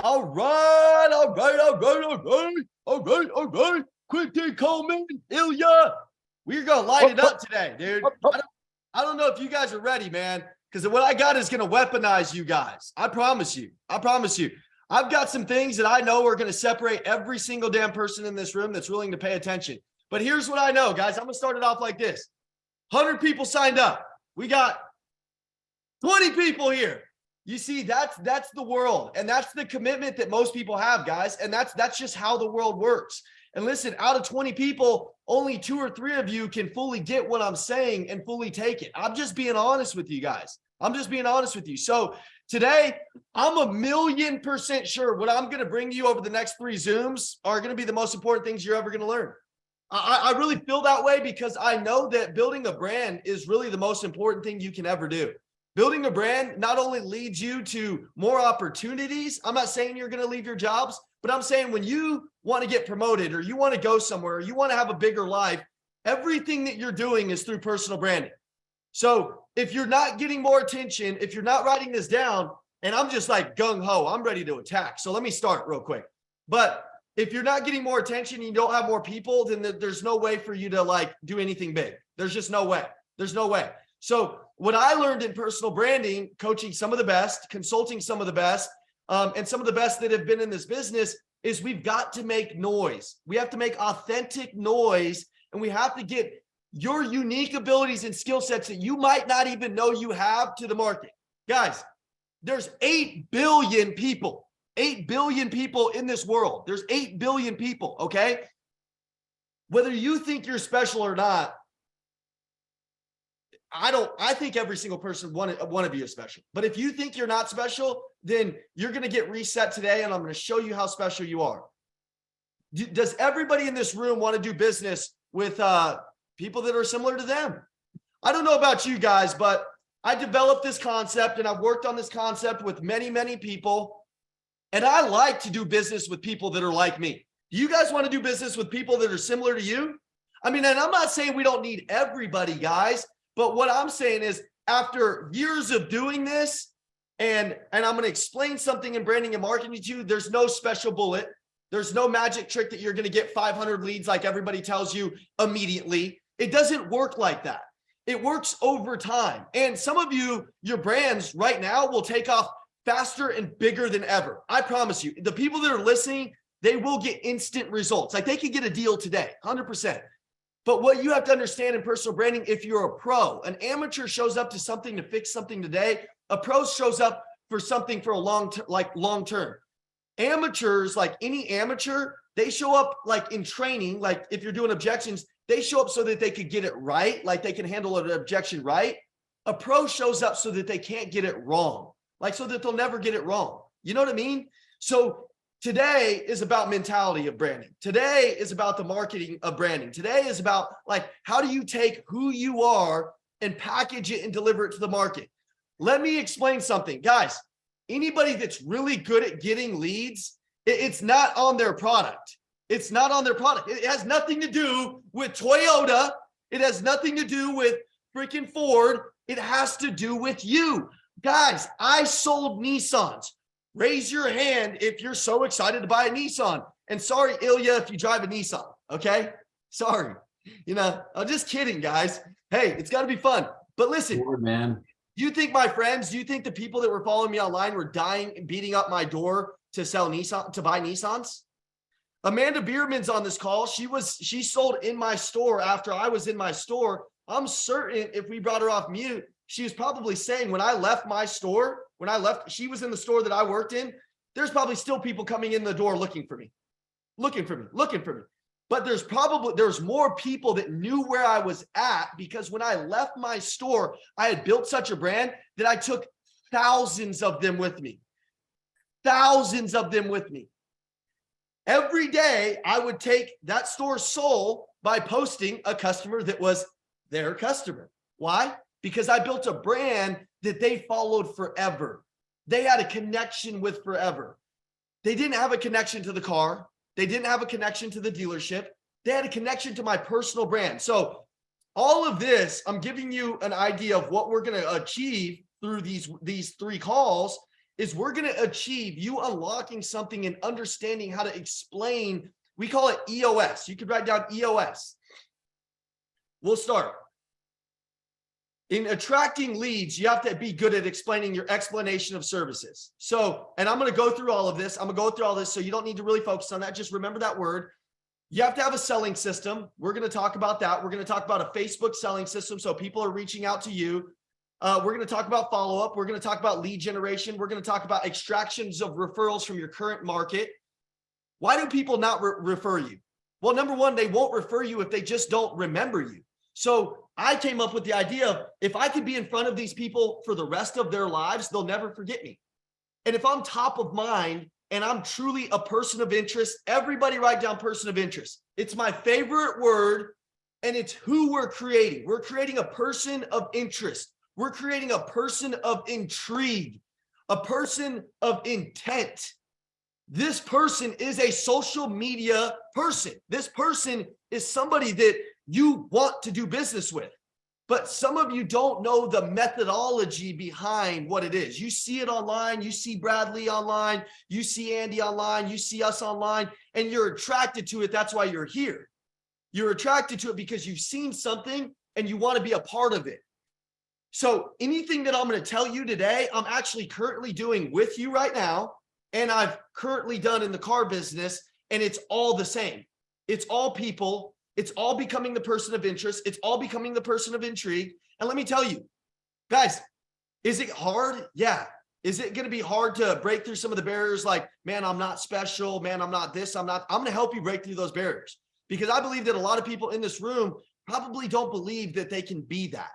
All right, all right, all right, all right, all right, all right. Quick take Coleman, Ilya. We're gonna light it up today, dude. I don't know if you guys are ready, man, because what I got is gonna weaponize you guys. I promise you. I promise you. I've got some things that I know are gonna separate every single damn person in this room that's willing to pay attention. But here's what I know, guys. I'm gonna start it off like this: 100 people signed up. We got 20 people here. You see, that's the world, and that's the commitment that most people have, guys. And that's just how the world works. And listen, out of 20 people, only 2 or 3 of you can fully get what I'm saying and fully take it. I'm just being honest with you guys. I'm just being honest with you. So today, I'm 1,000,000% sure what I'm going to bring you over the next 3 Zooms are going to be the most important things you're ever going to learn. I really feel that way because I know that building a brand is really the most important thing you can ever do. Building a brand not only leads you to more opportunities. I'm not saying you're going to leave your jobs, but I'm saying when you want to get promoted or you want to go somewhere or you want to have a bigger life, everything that you're doing is through personal branding. So if you're not getting more attention, if you're not writing this down, and I'm just like gung-ho, I'm ready to attack. So let me start real quick. But if you're not getting more attention and you don't have more people, then there's no way for you to like do anything big. There's just no way. There's no way. So what I learned in personal branding, coaching some of the best, consulting some of the best, and some of the best that have been in this business is we've got to make noise. We have to make authentic noise, and we have to get your unique abilities and skill sets that you might not even know you have to the market. Guys, there's 8 billion people. 8 billion people in this world. There's 8 billion people, okay? Whether you think you're special or not, I think every single person, one of you is special. But if you think you're not special, then you're going to get reset today, and I'm going to show you how special you are. Does everybody in this room want to do business with people that are similar to them? I don't know about you guys, but I developed this concept, and I've worked on this concept with many, many people. And I like to do business with people that are like me. Do you guys want to do business with people that are similar to you? I mean, and I'm not saying we don't need everybody, guys. But what I'm saying is after years of doing this, and I'm going to explain something in branding and marketing to you, there's no special bullet. There's no magic trick that you're going to get 500 leads like everybody tells you immediately. It doesn't work like that. It works over time. And some of you, your brands right now will take off faster and bigger than ever. I promise you, the people that are listening, they will get instant results. Like they could get a deal today, 100%. But what you have to understand in personal branding, if you're a pro, an amateur shows up to something to fix something today. A pro shows up for something for a long term. Amateurs, like any amateur, they show up like in training. Like if you're doing objections, they show up so that they could get it right. Like they can handle an objection right. A pro shows up so that they can't get it wrong. Like so that they'll never get it wrong. You know what I mean? So today is about mentality of branding. Today is about the marketing of branding. Today is about like, how do you take who you are and package it and deliver it to the market? Let me explain something. Guys, anybody that's really good at getting leads, it's not on their product. It's not on their product. It has nothing to do with Toyota. It has nothing to do with freaking Ford. It has to do with you. Guys, I sold Nissans. Raise your hand if you're so excited to buy a Nissan. And sorry, Ilya, if you drive a Nissan, okay? Sorry. You know, I'm just kidding, guys. Hey, it's got to be fun. But listen, sure, man. Do you think my friends, do you think the people that were following me online were dying and beating up my door to sell Nissan, to buy Nissans? Amanda Bierman's on this call. She sold in my store after I was in my store. I'm certain if we brought her off mute, she was probably saying when I left my store, she was in the store that I worked in, there's probably still people coming in the door looking for me. But there's more people that knew where I was at because when I left my store, I had built such a brand that I took thousands of them with me. Thousands of them with me. Every day I would take that store's soul by posting a customer that was their customer. Why? Because I built a brand that they followed forever. They had a connection with forever. They didn't have a connection to the car. They didn't have a connection to the dealership. They had a connection to my personal brand. So all of this, I'm giving you an idea of what we're going to achieve through these 3 calls is we're going to achieve you unlocking something and understanding how to explain. We call it EOS. You could write down EOS. We'll start. In attracting leads, you have to be good at explaining your explanation of services. So, and I'm going to go through all of this. I'm going to go through all this. So you don't need to really focus on that. Just remember that word. You have to have a selling system. We're going to talk about that. We're going to talk about a Facebook selling system. So people are reaching out to you. We're going to talk about follow-up. We're going to talk about lead generation. We're going to talk about extractions of referrals from your current market. Why do people not refer you? Well, number one, they won't refer you if they just don't remember you. So I came up with the idea of if I could be in front of these people for the rest of their lives, they'll never forget me. And if I'm top of mind and I'm truly a person of interest, everybody write down person of interest. It's my favorite word, and it's who we're creating. We're creating a person of interest. We're creating a person of intrigue, a person of intent. This person is a social media person. This person is somebody that you want to do business with. But some of you don't know the methodology behind what it is. You see it online, you see Bradley online, you see Andy online, you see us online, and you're attracted to it. That's why you're here. You're attracted to it because you've seen something and you want to be a part of it. So anything that I'm going to tell you today, I'm actually currently doing with you right now, and I've currently done in the car business, and it's all the same. It's all people. It's all becoming the person of interest. It's all becoming the person of intrigue. And let me tell you, guys, is it hard? Yeah. Is it going to be hard to break through some of the barriers like, man, I'm not special. Man, I'm not this. I'm going to help you break through those barriers, because I believe that a lot of people in this room probably don't believe that they can be that.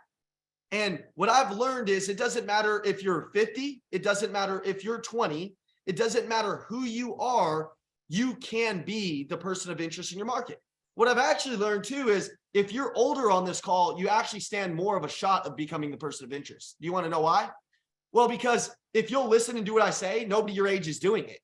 And what I've learned is it doesn't matter if you're 50. It doesn't matter if you're 20. It doesn't matter who you are. You can be the person of interest in your market. What I've actually learned too is if you're older on this call, you actually stand more of a shot of becoming the person of interest. Do you want to know why? Well, because if you'll listen and do what I say, nobody your age is doing it.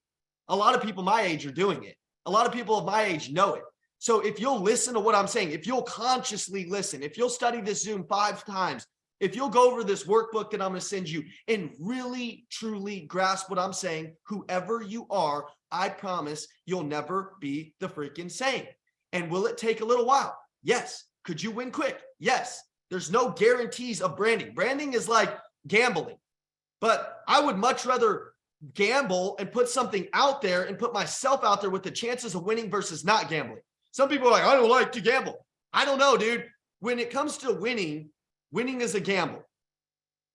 A lot of people my age are doing it. A lot of people of my age know it. So if you'll listen to what I'm saying, if you'll consciously listen, if you'll study this Zoom 5 times, if you'll go over this workbook that I'm going to send you and really, truly grasp what I'm saying, whoever you are, I promise you'll never be the freaking same. And will it take a little while? Yes. Could you win quick? Yes. There's no guarantees of branding. Branding is like gambling, but I would much rather gamble and put something out there and put myself out there with the chances of winning versus not gambling. Some people are like, I don't like to gamble. I don't know, dude. When it comes to winning, winning is a gamble.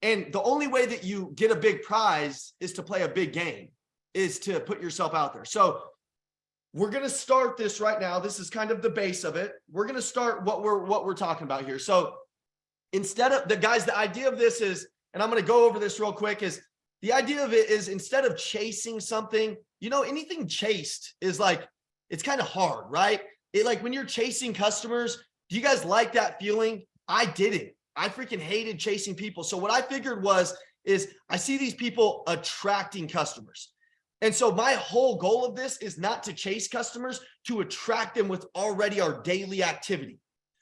And the only way that you get a big prize is to play a big game, is to put yourself out there. So we're going to start this right now. This is kind of the base of it. We're going to start what we're talking about here. So instead of the idea of this is, and I'm going to go over this real quick, is the idea of it is instead of chasing something, anything chased is like, it's kind of hard, right? It like when you're chasing customers, do you guys like that feeling? I didn't. I freaking hated chasing people. So what I figured is I see these people attracting customers. And so my whole goal of this is not to chase customers, to attract them with already our daily activity,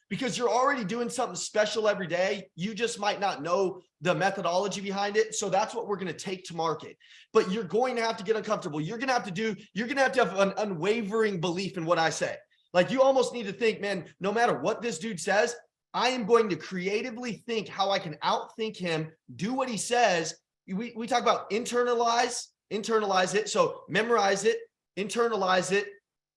because you're already doing something special every day. You just might not know the methodology behind it. So that's what we're going to take to market. But you're going to have to get uncomfortable. You're going to have to have an unwavering belief in what I say. Like you almost need to think, man, no matter what this dude says, I am going to creatively think how I can outthink him, do what he says. We talk about internalize it. So memorize it, internalize it,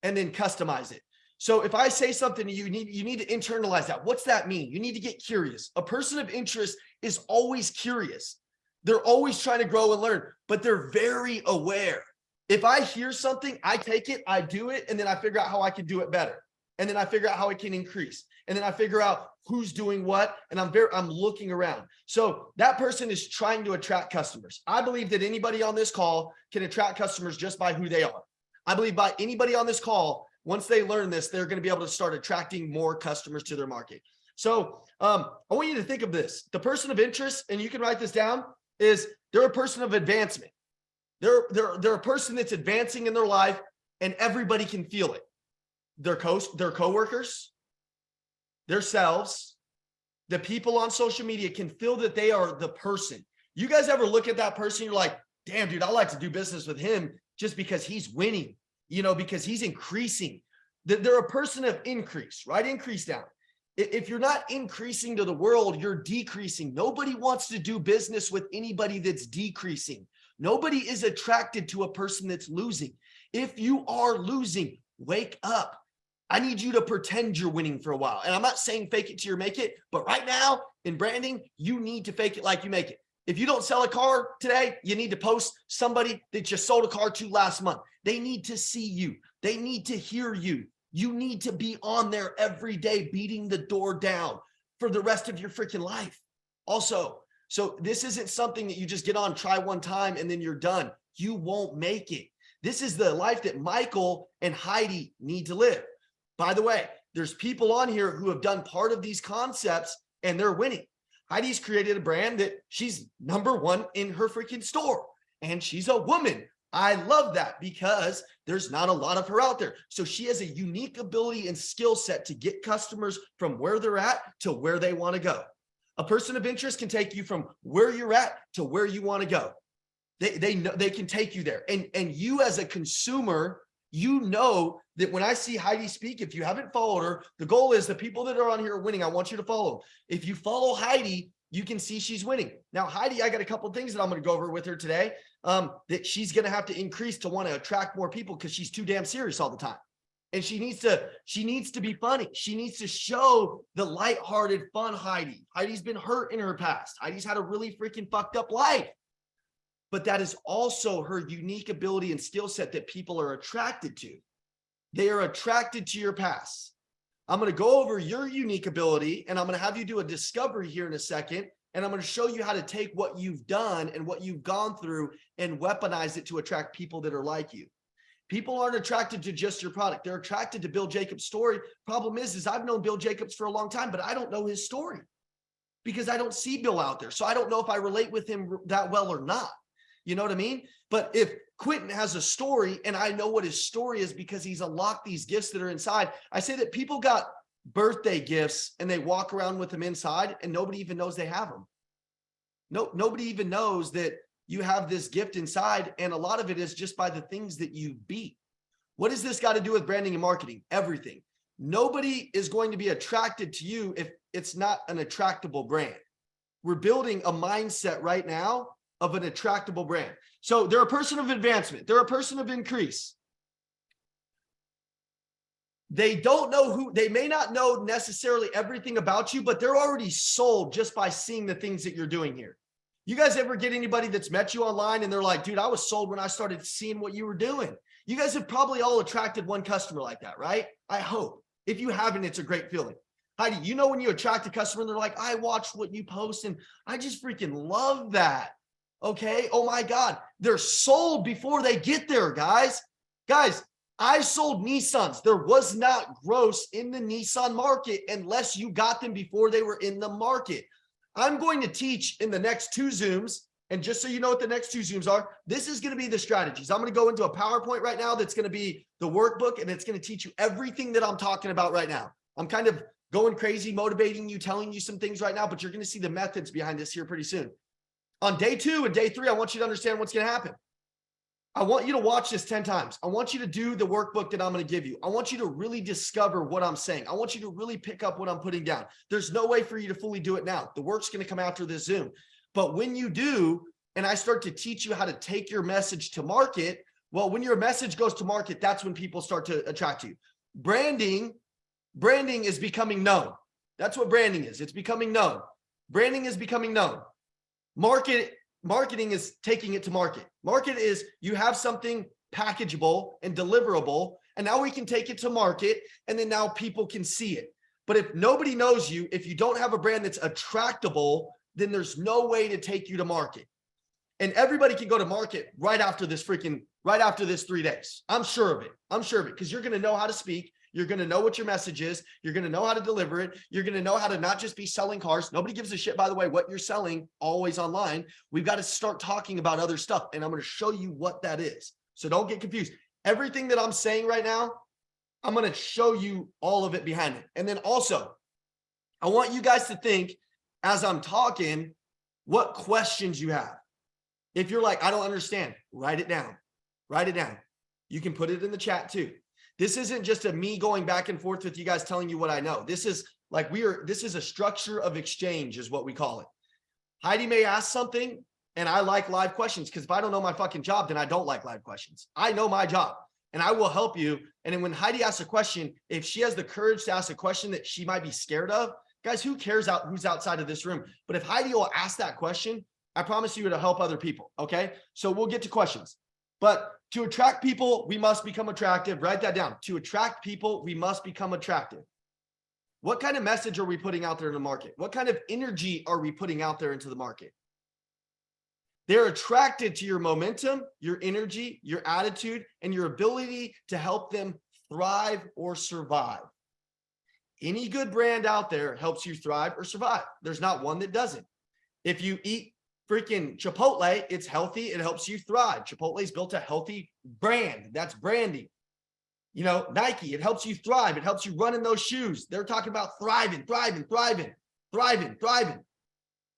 and then customize it. So if I say something to you, you need to internalize that. What's that mean? You need to get curious. A person of interest is always curious. They're always trying to grow and learn, but they're very aware. If I hear something, I take it, I do it, and then I figure out how I can do it better. And then I figure out how it can increase. And then I figure out who's doing what. And I'm looking around. So that person is trying to attract customers. I believe that anybody on this call can attract customers just by who they are. I believe by anybody on this call, once they learn this, they're going to be able to start attracting more customers to their market. So I want you to think of this. The person of interest, and you can write this down, is they're a person of advancement. They're a person that's advancing in their life, and everybody can feel it. Their coworkers, themselves, the people on social media can feel that they are the person. You guys ever look at that person, you're like, damn, dude, I like to do business with him just because he's winning, because he's increasing. They're a person of increase, right? Increase down. If you're not increasing to the world, you're decreasing. Nobody wants to do business with anybody that's decreasing. Nobody is attracted to a person that's losing. If you are losing, wake up. I need you to pretend you're winning for a while. And I'm not saying fake it till you make it, but right now in branding, you need to fake it like you make it. If you don't sell a car today, you need to post somebody that you sold a car to last month. They need to see you. They need to hear you. You need to be on there every day, beating the door down for the rest of your freaking life. Also, so this isn't something that you just get on, try one time, and then you're done. You won't make it. This is the life that Michael and Heidi need to live. By the way, there's people on here who have done part of these concepts and they're winning. Heidi's created a brand that she's #1 in her freaking store, and she's a woman. I love that because there's not a lot of her out there. So she has a unique ability and skill set to get customers from where they're at to where they want to go. A person of interest can take you from where you're at to where you want to go. They can take you there. And you as a consumer, you know that when I see Heidi speak, if you haven't followed her, the goal is the people that are on here are winning. I want you to follow. If you follow Heidi, you can see she's winning. Now, Heidi, I got a couple of things that I'm going to go over with her today that she's going to have to increase to want to attract more people because she's too damn serious all the time. And she needs to be funny. She needs to show the lighthearted, fun Heidi. Heidi's been hurt in her past. Heidi's had a really freaking fucked up life. But that is also her unique ability and skill set that people are attracted to. They are attracted to your past. I'm going to go over your unique ability, and I'm going to have you do a discovery here in a second, and I'm going to show you how to take what you've done and what you've gone through and weaponize it to attract people that are like you. People aren't attracted to just your product. They're attracted to Bill Jacobs' story. Problem is I've known Bill Jacobs for a long time, but I don't know his story because I don't see Bill out there. So I don't know if I relate with him that well or not. You know what I mean? But if Quentin has a story and I know what his story is because he's unlocked these gifts that are inside, I say that people got birthday gifts and they walk around with them inside and nobody even knows they have them. Nobody even knows that you have this gift inside, and a lot of it is just by the things that you beat. What does this got to do with branding and marketing? Everything. Nobody is going to be attracted to you if it's not an attractable brand. We're building a mindset right now of an attractable brand. So they're a person of advancement. They're a person of increase. They don't know who, they may not know necessarily everything about you, but they're already sold just by seeing the things that you're doing here. You guys ever get anybody that's met you online and they're like, dude, I was sold when I started seeing what you were doing? You guys have probably all attracted one customer like that, right? I hope. If you haven't, it's a great feeling. Heidi, you know when you attract a customer and they're like, I watched what you post and I just freaking love that. Okay. Oh my God. They're sold before they get there, guys. Guys, I sold Nissans. There was not gross in the Nissan market unless you got them before they were in the market. I'm going to teach in the next 2 Zooms. And just so you know what the next 2 Zooms are, this is going to be the strategies. I'm going to go into a PowerPoint right now that's going to be the workbook, and it's going to teach you everything that I'm talking about right now. I'm kind of going crazy, motivating you, telling you some things right now, but you're going to see the methods behind this here pretty soon. On day 2 and day 3, I want you to understand what's going to happen. I want you to watch this 10 times. I want you to do the workbook that I'm going to give you. I want you to really discover what I'm saying. I want you to really pick up what I'm putting down. There's no way for you to fully do it now. The work's going to come after this Zoom. But when you do, and I start to teach you how to take your message to market, well, when your message goes to market, that's when people start to attract you. Branding is becoming known. That's what branding is. It's becoming known. Branding is becoming known. Marketing is taking it to market. Market is you have something packageable and deliverable, and now we can take it to market, and then now people can see it. But if nobody knows you, if you don't have a brand that's attractable, then there's no way to take you to market. And everybody can go to market right after this 3 days. I'm sure of it. I'm sure of it because you're going to know how to speak. You're going to know what your message is. You're going to know how to deliver it. You're going to know how to not just be selling cars. Nobody gives a shit, by the way, what you're selling always online. We've got to start talking about other stuff. And I'm going to show you what that is. So don't get confused. Everything that I'm saying right now, I'm going to show you all of it behind it. And then also, I want you guys to think as I'm talking, what questions you have. If you're like, I don't understand, write it down. Write it down. You can put it in the chat too. This isn't just a me going back and forth with you guys telling you what I know. This is like this is a structure of exchange is what we call it. Heidi may ask something and I like live questions because if I don't know my fucking job, then I don't like live questions. I know my job and I will help you. And then when Heidi asks a question, if she has the courage to ask a question that she might be scared of, guys, who cares who's outside of this room? But if Heidi will ask that question, I promise you it'll help other people. Okay. So we'll get to questions. But to attract people, we must become attractive. Write that down. To attract people, we must become attractive. What kind of message are we putting out there in the market? What kind of energy are we putting out there into the market? They're attracted to your momentum, your energy, your attitude, and your ability to help them thrive or survive. Any good brand out there helps you thrive or survive. There's not one that doesn't. If you eat freaking Chipotle, it's healthy. It helps you thrive. Chipotle's built a healthy brand. That's branding. You know, Nike, it helps you thrive. It helps you run in those shoes. They're talking about thriving.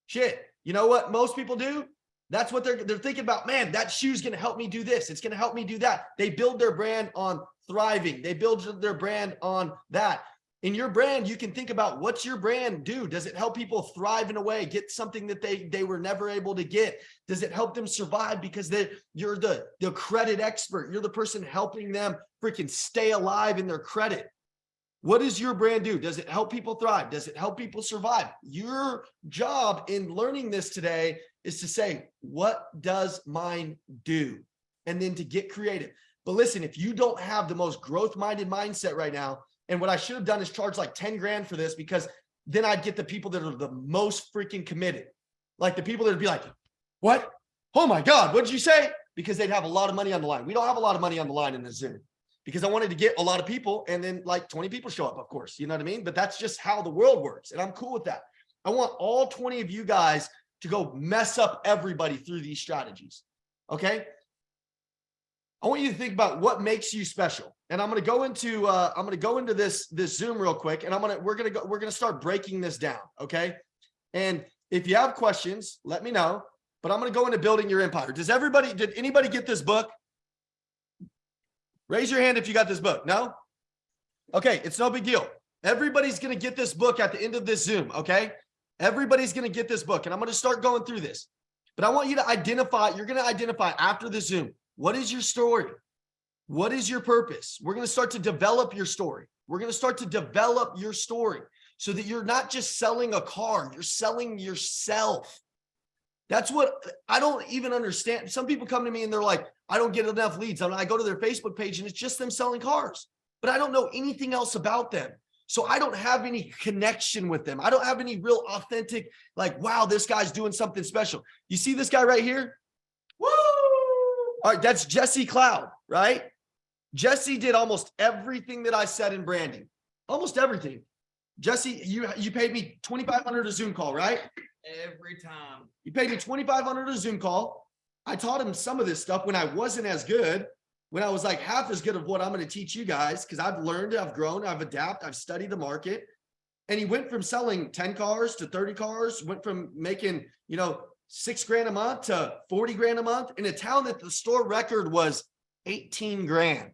Shit. You know what most people do? That's what they're thinking about. Man, that shoe's going to help me do this. It's going to help me do that. They build their brand on thriving. They build their brand on that. In your brand, you can think about what's your brand do? Does it help people thrive in a way, get something that they were never able to get? Does it help them survive because you're the credit expert? You're the person helping them freaking stay alive in their credit. What does your brand do? Does it help people thrive? Does it help people survive? Your job in learning this today is to say, what does mine do? And then to get creative. But listen, if you don't have the most growth-minded mindset right now, and what I should have done is charge like 10 grand for this, because then I'd get the people that are the most freaking committed. Like the people that would be like, what? Oh my God, what did you say? Because they'd have a lot of money on the line. We don't have a lot of money on the line in this Zoom because I wanted to get a lot of people and then like 20 people show up, of course, you know what I mean? But that's just how the world works. And I'm cool with that. I want all 20 of you guys to go mess up everybody through these strategies. Okay. I want you to think about what makes you special. And I'm going to go into this Zoom real quick, and we're going to start breaking this down. Okay. And if you have questions, let me know, but I'm going to go into building your empire. Did anybody get this book? Raise your hand if you got this book. No? Okay. It's no big deal. Everybody's going to get this book at the end of this Zoom. Okay. Everybody's going to get this book, and I'm going to start going through this, but I want you to identify, you're going to identify after the Zoom. What is your story? What is your purpose? We're going to start to develop your story. We're going to start to develop your story so that you're not just selling a car, you're selling yourself. That's what I don't even understand. Some people come to me and they're like, I don't get enough leads. I go to their Facebook page and it's just them selling cars, but I don't know anything else about them. So I don't have any connection with them. I don't have any real authentic, like, wow, this guy's doing something special. You see this guy right here? Woo! All right, that's Jesse Cloud, right? Jesse did almost everything that I said in branding. Almost everything. Jesse, you paid me $2,500 a Zoom call, right? Every time. You paid me $2,500 a Zoom call. I taught him some of this stuff when I wasn't as good, when I was like half as good of what I'm going to teach you guys, because I've learned, I've grown, I've adapted, I've studied the market. And he went from selling 10 cars to 30 cars, went from making, $6 grand a month to 40 grand a month in a town that the store record was 18 grand.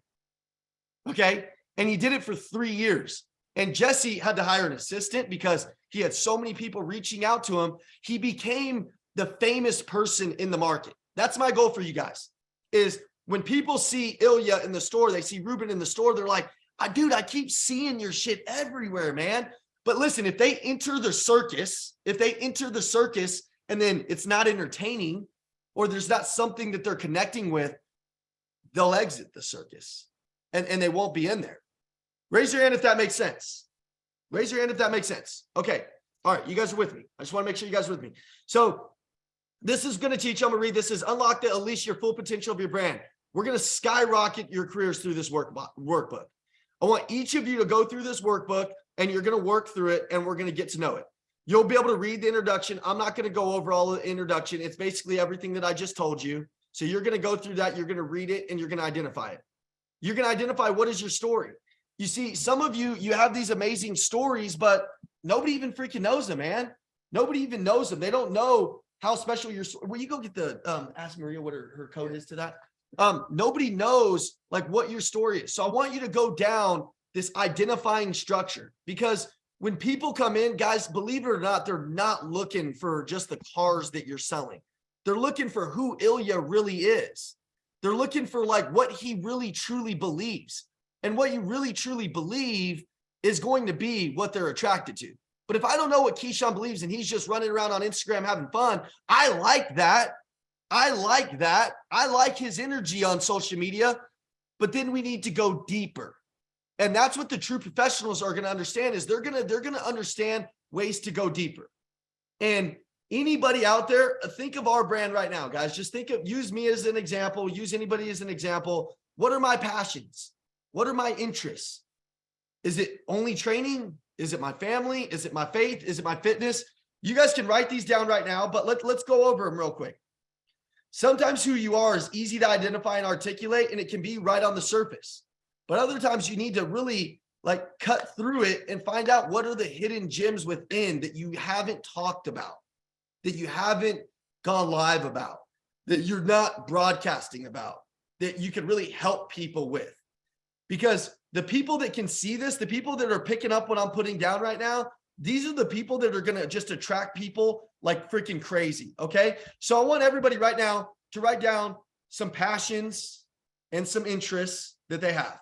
Okay. And he did it for 3 years. And Jesse had to hire an assistant because he had so many people reaching out to him. He became the famous person in the market. That's my goal for you guys, is when people see Ilya in the store, they see Ruben in the store, they're like, dude, I keep seeing your shit everywhere, man. But listen, if they enter the circus, and then it's not entertaining, or there's not something that they're connecting with, they'll exit the circus and they won't be in there. Raise your hand if that makes sense. Raise your hand if that makes sense. Okay. All right. You guys are with me. I just want to make sure you guys are with me. So this is going to teach, I'm going to read, this is unlock the unleash your full potential of your brand. We're going to skyrocket your careers through this workbook. I want each of you to go through this workbook, and you're going to work through it, and we're going to get to know it. You'll be able to read the introduction. I'm not going to go over all the introduction. It's basically everything that I just told you. So you're going to go through that. You're going to read it, and you're going to identify it. You're going to identify what is your story. You see, some of you have these amazing stories, but nobody even freaking knows them, man. Nobody even knows them. They don't know how special your, will you go get the, ask Maria what her code is to that? Nobody knows like what your story is. So I want you to go down this identifying structure, because when people come in, guys, believe it or not, they're not looking for just the cars that you're selling. They're looking for who Ilya really is. They're looking for like what he really truly believes. And what you really truly believe is going to be what they're attracted to. But if I don't know what Keyshawn believes and he's just running around on Instagram having fun, I like that. I like that. I like his energy on social media, but then we need to go deeper. And that's what the true professionals are going to understand, is they're going to understand ways to go deeper. And anybody out there, think of our brand right now, guys. Just use me as an example, use anybody as an example. What are my passions? What are my interests? Is it only training? Is it my family? Is it my faith? Is it my fitness? You guys can write these down right now, but let's go over them real quick. Sometimes who you are is easy to identify and articulate, and it can be right on the surface. But other times you need to really like cut through it and find out what are the hidden gems within that you haven't talked about, that you haven't gone live about, that you're not broadcasting about, that you can really help people with. Because the people that can see this, the people that are picking up what I'm putting down right now, these are the people that are going to just attract people like freaking crazy. Okay. So I want everybody right now to write down some passions and some interests that they have.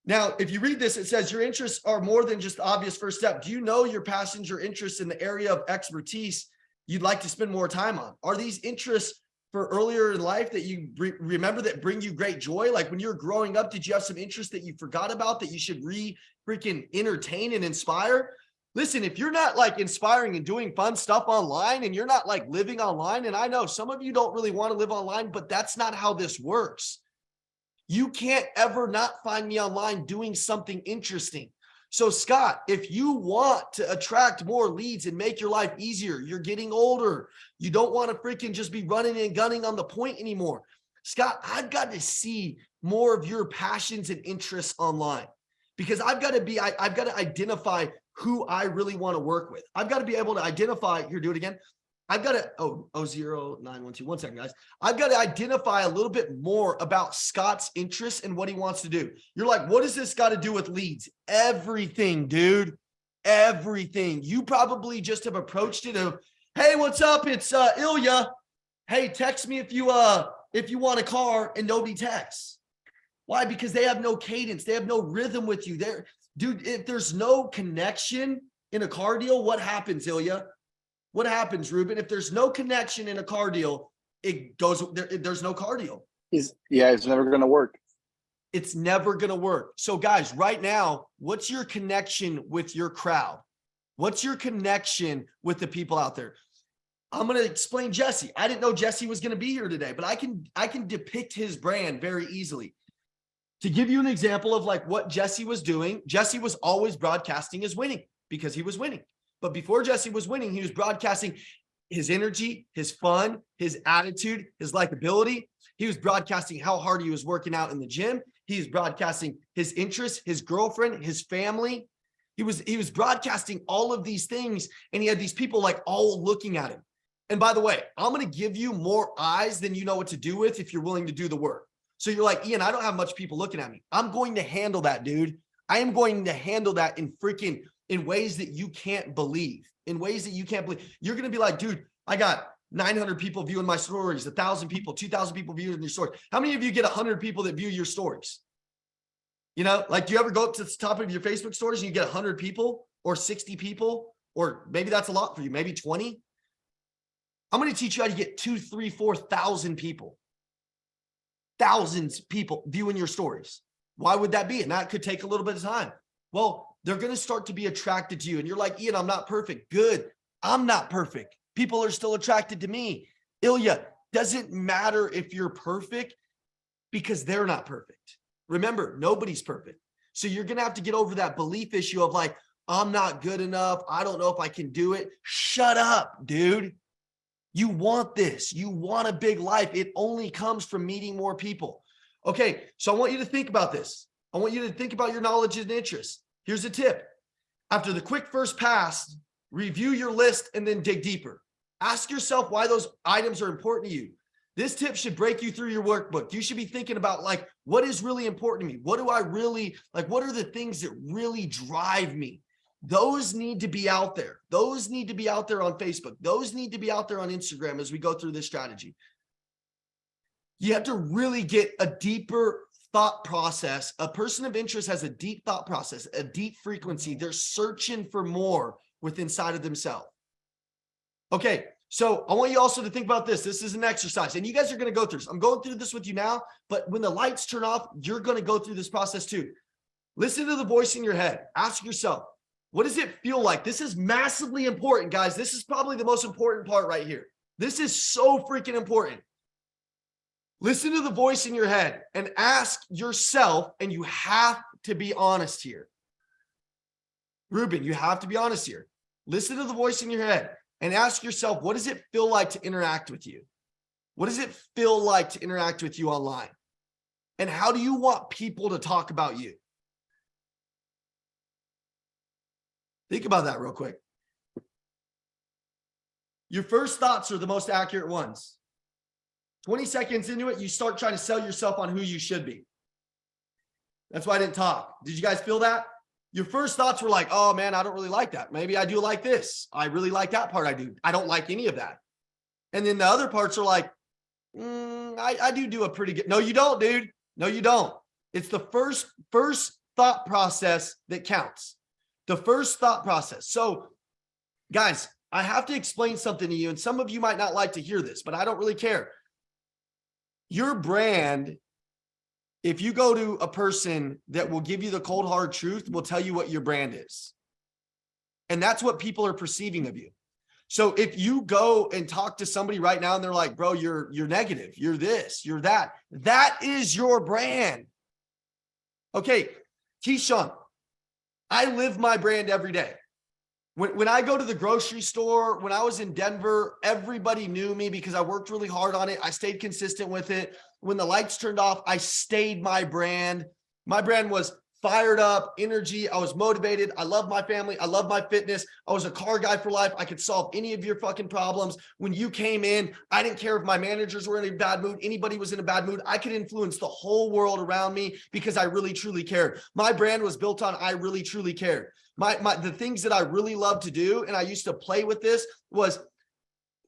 Now, if you read this, it says your interests are more than just the obvious first step. Do you know your passions or interests in the area of expertise you'd like to spend more time on? Are these interests for earlier in life that you remember that bring you great joy? Like when you're growing up, did you have some interest that you forgot about that you should freaking entertain and inspire? Listen, if you're not like inspiring and doing fun stuff online, and you're not like living online, and I know some of you don't really want to live online, but that's not how this works. You can't ever not find me online doing something interesting. So Scott, if you want to attract more leads and make your life easier, you're getting older, you don't want to freaking just be running and gunning on the point anymore. Scott, I've got to see more of your passions and interests online, because I've got to identify who I really want to work with. I've got to be able to identify, here, do it again. I've got to, 0912, 1 second, guys. I've got to identify a little bit more about Scott's interests and what he wants to do. You're like, what does this got to do with leads? Everything, dude. Everything. You probably just have approached it of, hey, what's up? It's Ilya. Hey, text me if you want a car, and nobody texts. Why? Because they have no cadence. They have no rhythm with you. Dude, if there's no connection in a car deal, what happens, Ilya? What happens, Ruben? If there's no connection in a car deal, there's no car deal. It's never going to work. It's never going to work. So guys, right now, what's your connection with your crowd? What's your connection with the people out there? I'm going to explain Jesse. I didn't know Jesse was going to be here today, but I can depict his brand very easily. To give you an example of like what Jesse was doing, Jesse was always broadcasting as winning because he was winning. But before Jesse was winning, he was broadcasting his energy, his fun, his attitude, his likability. He was broadcasting how hard he was working out in the gym. He was broadcasting his interests, his girlfriend, his family. He was broadcasting all of these things, and he had these people like all looking at him. And by the way, I'm going to give you more eyes than you know what to do with if you're willing to do the work. So you're like, Ian, I don't have much people looking at me. I'm going to handle that, dude. I am going to handle that in ways that you can't believe, in ways that you can't believe. You're going to be like, dude, I got 900 people viewing my stories, 1,000 people, 2,000 people viewing your story. How many of you get 100 people that view your stories? You know, like, do you ever go up to the top of your Facebook stories and you get 100 people or 60 people, or maybe that's a lot for you, maybe 20? I'm going to teach you how to get 2, 3, 4,000 people, thousands of people viewing your stories. Why would that be? And that could take a little bit of time. Well, they're going to start to be attracted to you. And you're like, Ian, I'm not perfect. Good. I'm not perfect. People are still attracted to me. Ilya, doesn't matter if you're perfect, because they're not perfect. Remember, nobody's perfect. So you're going to have to get over that belief issue of like, I'm not good enough. I don't know if I can do it. Shut up, dude. You want this. You want a big life. It only comes from meeting more people. Okay. So I want you to think about this. I want you to think about your knowledge and interests. Here's a tip. After the quick first pass, review your list and then dig deeper. Ask yourself why those items are important to you. This tip should break you through your workbook. You should be thinking about like, what is really important to me? What do I really like? What are the things that really drive me? Those need to be out there. Those need to be out there on Facebook. Those need to be out there on Instagram as we go through this strategy. You have to really get a deeper thought process. A person of interest has a deep thought process, a deep frequency. They're searching for more within inside of themselves. Okay, so I want you also to think about this. This is an exercise, and you guys are going to go through this. I'm going through this with you now, but when the lights turn off, you're going to go through this process too. Listen to the voice in your head. Ask yourself, what does it feel like? This is massively important, guys. This is probably the most important part right here. This is so freaking important. Listen to the voice in your head and ask yourself, and you have to be honest here. Ruben, you have to be honest here. Listen to the voice in your head and ask yourself, what does it feel like to interact with you? What does it feel like to interact with you online? And how do you want people to talk about you? Think about that real quick. Your first thoughts are the most accurate ones. 20 seconds into it, you start trying to sell yourself on who you should be. That's why I didn't talk. Did you guys feel that? Your first thoughts were like, oh man, I don't really like that. Maybe I do like this. I really like that part. I do. I don't like any of that. And then the other parts are like, I do a pretty good. No, you don't, dude. No, you don't. It's the first thought process that counts. The first thought process. So guys, I have to explain something to you, and some of you might not like to hear this, but I don't really care. Your brand, if you go to a person that will give you the cold hard truth, will tell you what your brand is. And that's what people are perceiving of you. So if you go and talk to somebody right now and they're like, bro, you're negative, you're this, you're that, that is your brand. Okay, Keyshawn, I live my brand every day. When I go to the grocery store, when I was in Denver, everybody knew me because I worked really hard on it. I stayed consistent with it. When the lights turned off, I stayed my brand. My brand was fired up, energy. I was motivated. I love my family. I love my fitness. I was a car guy for life. I could solve any of your fucking problems. When you came in, I didn't care if my managers were in a bad mood. Anybody was in a bad mood. I could influence the whole world around me because I really, truly cared. My brand was built on I really, truly cared. The things that I really love to do, and I used to play with this, was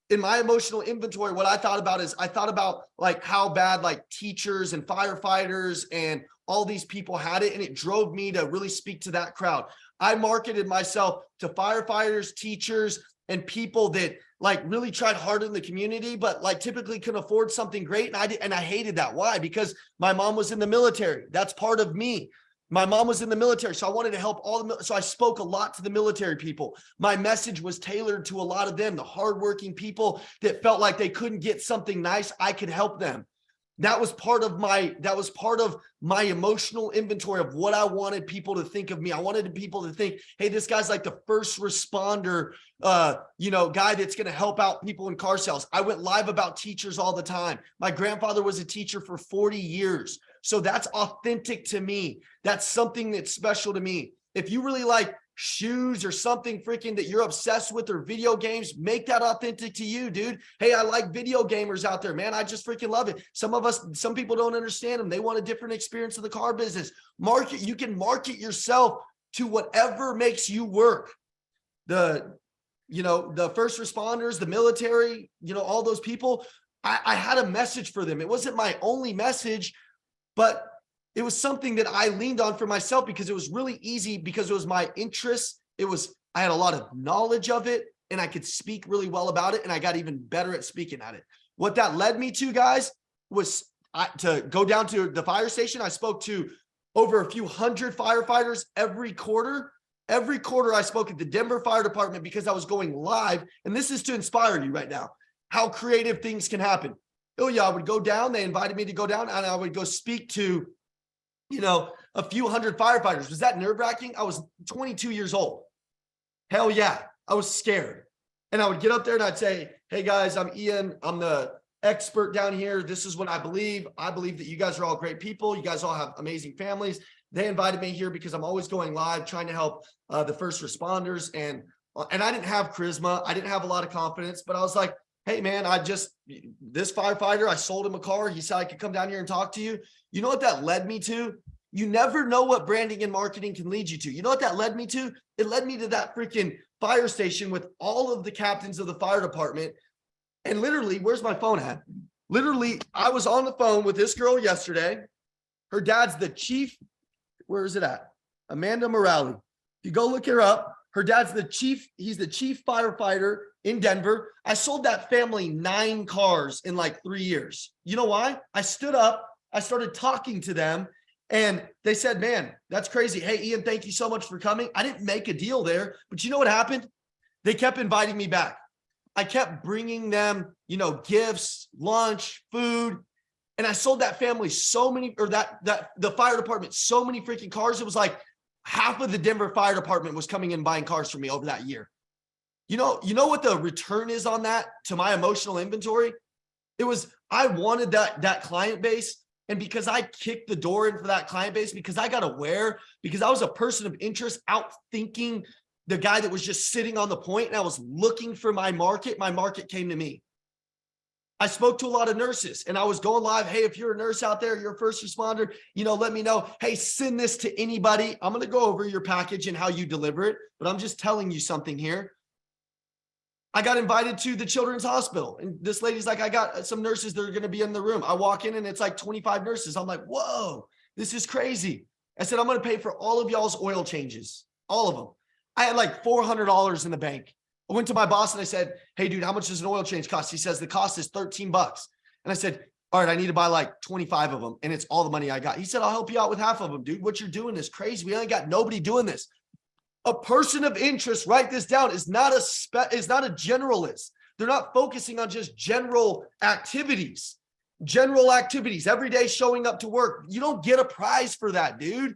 in my emotional inventory. What I thought about is I thought about like how bad like teachers and firefighters and all these people had it, and it drove me to really speak to that crowd. I marketed myself to firefighters, teachers, and people that like really tried hard in the community, but like typically couldn't afford something great. And I hated that. Why? Because my mom was in the military. That's part of me. My mom was in the military, so I wanted to help all the, so I spoke a lot to the military people. My message was tailored to a lot of them, the hardworking people that felt like they couldn't get something nice. I could help them. That was part of my emotional inventory of what I wanted people to think of me. I wanted people to think, hey, this guy's like the first responder, guy that's going to help out people in car sales. I went live about teachers all the time. My grandfather was a teacher for 40 years. So that's authentic to me. That's something that's special to me. If you really like shoes or something freaking that you're obsessed with, or video games, make that authentic to you, dude. Hey, I like video gamers out there, man. I just freaking love it. Some people don't understand them. They want a different experience of the car business. You can market yourself to whatever makes you work. The first responders, the military, all those people, I had a message for them. It wasn't my only message, but it was something that I leaned on for myself because it was really easy, because it was my interest. I had a lot of knowledge of it, and I could speak really well about it, and I got even better at speaking at it. What that led me to, guys, was to go down to the fire station. I spoke to over a few hundred firefighters every quarter. Every quarter I spoke at the Denver Fire Department because I was going live, and this is to inspire you right now, how creative things can happen. Oh yeah, I would go down. They invited me to go down, and I would go speak to, a few hundred firefighters. Was that nerve-wracking? I was 22 years old. Hell yeah, I was scared. And I would get up there and I'd say, hey guys, I'm Ian. I'm the expert down here. This is what I believe. I believe that you guys are all great people. You guys all have amazing families. They invited me here because I'm always going live trying to help the first responders. And and I didn't have charisma. I didn't have a lot of confidence, but I was like, hey man, this firefighter, I sold him a car. He said I could come down here and talk to you. You know what that led me to? You never know what branding and marketing can lead you to. You know what that led me to? It led me to that freaking fire station with all of the captains of the fire department. And literally, where's my phone at? Literally, I was on the phone with this girl yesterday. Her dad's the chief. Where is it at? Amanda Morale. If you go look her up, her dad's the chief. He's the chief firefighter in Denver. I sold that family 9 cars in like 3 years. You know why? I stood up. I started talking to them. And they said, man, that's crazy. Hey, Ian, thank you so much for coming. I didn't make a deal there, but you know what happened? They kept inviting me back. I kept bringing them, gifts, lunch, food. And I sold that family so many, or the fire department, so many freaking cars. It was like half of the Denver fire department was coming in buying cars from me over that year. You know what the return is on that to my emotional inventory? It was, I wanted that client base. And because I kicked the door in for that client base, because I got aware, because I was a person of interest out thinking the guy that was just sitting on the point, and I was looking for my market came to me. I spoke to a lot of nurses and I was going live. Hey, if you're a nurse out there, you're a first responder, let me know. Hey, send this to anybody. I'm going to go over your package and how you deliver it, but I'm just telling you something here. I got invited to the children's hospital, and this lady's like, I got some nurses that are going to be in the room. I walk in and it's like 25 nurses. I'm like, whoa, this is crazy. I said, I'm going to pay for all of y'all's oil changes, all of them. I had like $400 in the bank. I went to my boss and I said, hey dude, how much does an oil change cost? He says the cost is $13. And I said, all right, I need to buy like 25 of them. And it's all the money I got. He said, I'll help you out with half of them, dude. What you're doing is crazy. We ain't got nobody doing this. A person of interest, write this down, is not a generalist. They're not focusing on just general activities, every day showing up to work. You don't get a prize for that, dude.